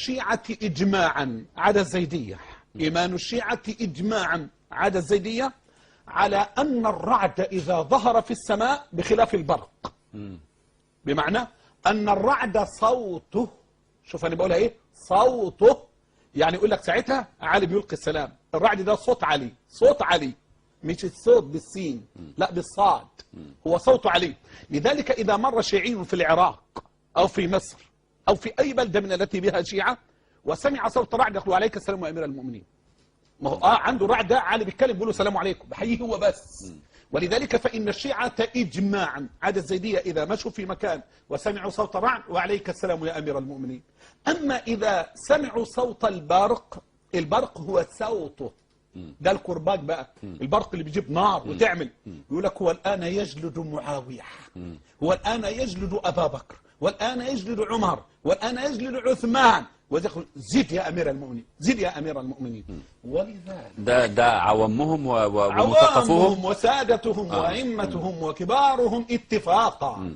الشيعة إجماعا عدا الزيدية، إيمان الشيعة إجماعا عدا الزيدية على أن الرعد إذا ظهر في السماء بخلاف البرق، بمعنى أن الرعد صوته، شوف أنا بقولها إيه، صوته، يعني يقول لك ساعتها علي بيلقي السلام، الرعد ده صوت علي، صوت علي، مش الصوت بالسين، لا بالصاد، هو صوت علي. لذلك إذا مر شيعي في العراق أو في مصر أو في أي بلدة من التي بها شيعة وسمع صوت رعد يقول عليك السلام يا أمير المؤمنين، ما هو عنده رعد علي بيتكلم بيقول له السلام عليكم، بحييه هو بس. ولذلك فإن الشيعة إجماعا عدا الزيدية إذا مشوا في مكان وسمعوا صوت رعد وعليك السلام يا أمير المؤمنين. أما إذا سمعوا صوت البرق، البرق هو صوته، ده الكرباج بقى، البرق اللي بيجيب نار وتعمل، يقول لك هو الآن يجلد معاوية، هو الآن يجلد أبا بكر، والآن يجلد عمر، والآن يجلد عثمان، ويقول زد يا أمير المؤمنين، زد يا أمير المؤمنين. ولذلك ده عوامهم ومثقفوهم عوامهم وسادتهم وأئمتهم وكبارهم اتفاقا.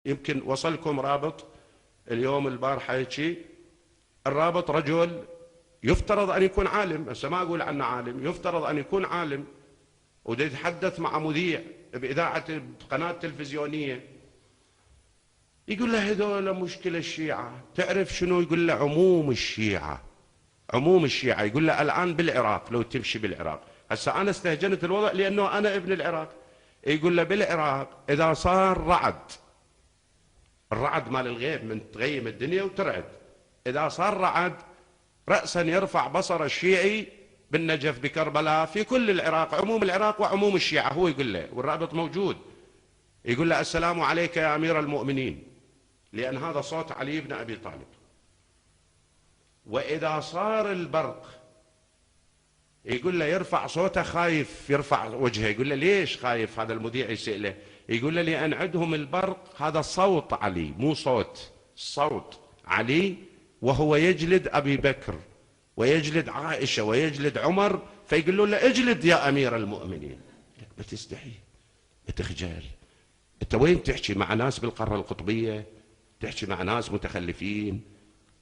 يمكن وصلكم رابط اليوم البارحة هيك، الرابط رجل يفترض أن يكون عالم، هسه ما أقول عنه عالم، يفترض أن يكون عالم، وده يتحدث مع مذيع بإذاعة قناة تلفزيونية، يقول له هذول مشكلة الشيعة، تعرف شنو؟ يقول له عموم الشيعة، عموم الشيعة، يقول له الآن بالعراق لو تمشي بالعراق، هسه أنا استهجنت الوضع لأنه أنا ابن العراق، يقول له بالعراق إذا صار رعد، الرعد مال الغيب من تغيم الدنيا وترعد، إذا صار رعد رأسا يرفع بصر الشيعي بالنجف بكربلاء في كل العراق، عموم العراق وعموم الشيعة، هو يقول له والرابط موجود، يقول له السلام عليك يا أمير المؤمنين، لأن هذا صوت علي بن أبي طالب. وإذا صار البرق يقول له يرفع صوته خايف، يرفع وجهه، يقول له ليش خايف؟ هذا المذيع يسأله، يقول له لأن عندهم البرق هذا صوت علي، مو صوت، صوت علي، وهو يجلد أبي بكر ويجلد عائشة ويجلد عمر، فيقولوا له اجلد يا أمير المؤمنين. ما تستحي، بتخجل، انت وين تحكي مع ناس بالقارة القطبية، تحكي مع ناس متخلفين،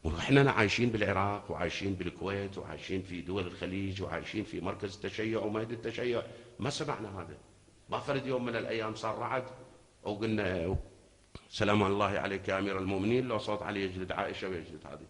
واحنا عايشين بالعراق وعايشين بالكويت وعايشين في دول الخليج وعايشين في مركز التشيع ومهد التشيع، ما سمعنا هذا، ما فرد يوم من الأيام صار رعد وقلنا سلام الله عليك يا أمير المؤمنين لو صوت علي يجلد عائشة ويجلد هذه.